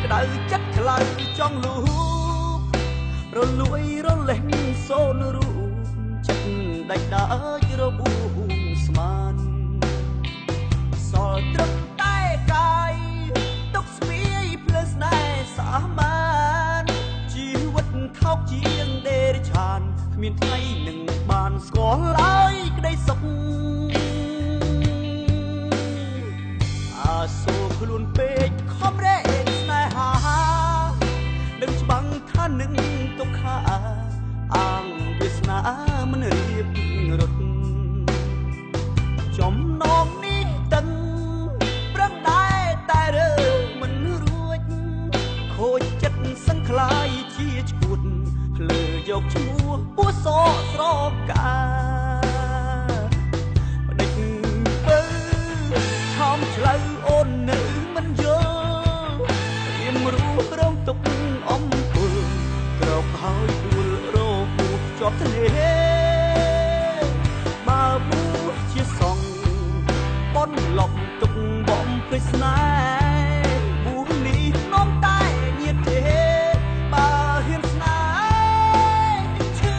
ក្តៅចិត្តក្លៅចង់លូបរលួយរលេងសូនរូបចិត្តដាច់ដាច់របួងស្មានសល់ត្រឹមតែកាយទុកស្ពាយភ្លើស្នេហ៍សាមានជីវិតខោកជាងដេរឆានគ្មានថ្ងៃនឹងបានស្គាល់ឡើយក្តីសុខអាសូរខ្លួនពេកខំរែកស្នេហានឹងច្បាំងថានឹងទុក្ខាអាងវាសនាមិនរៀបរត់ចំណងនេះដឹងប្រឹងដែរតែរើមិនរួចខូចចិត្តសឹងខ្លាយជាឈួតភ្លើយកឈ្មោះពោះសស្រកាបដិចបើឆោមឆ្លៅអូននៅមិនយល់រៀមរួសរងទុកអំពើក្រោកហើយដួលរពោះជាប់ធ្នេបើពោះជាសងបនលប់ទុកបំភ្លេចស្នេហ៍ពោះនេះនាំតែញៀតទេបើហ៊ានស្នេហ៍ឈឺ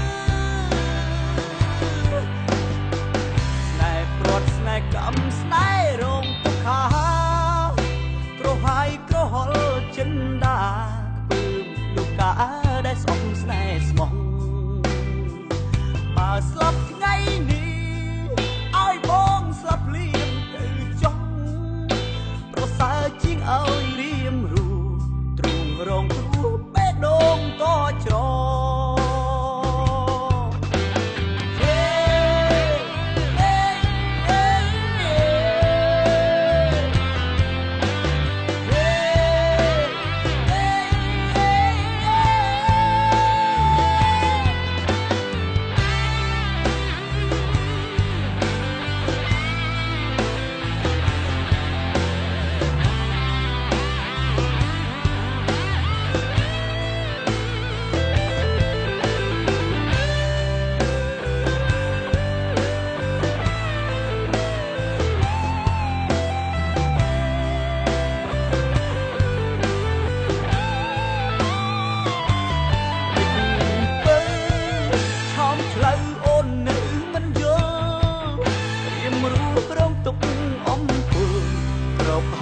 ស្នេហ៍ព្រាត់ស្នេហ៍កម្មស្នេហ៍រងទុក្ខាក្រហាយក្រហល់ចិនដាពើមលោកកាដែលស្អប់ស្នេហ៍ស្មោះបើស្លាប់ថ្ងៃនេះឲ្យបងស្លាប់លៀមទៅចង់ប្រសើរជាងឲ្យរៀមរូទ្រូងរងគ្រោះបេះដូងក៏ច្រ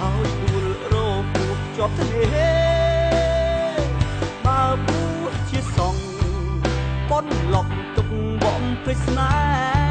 ហើយដួលរពោះជាប់ធ្នេបើពោះជាសងបនលប់ទុកបំភ្លេចស្នេហ៍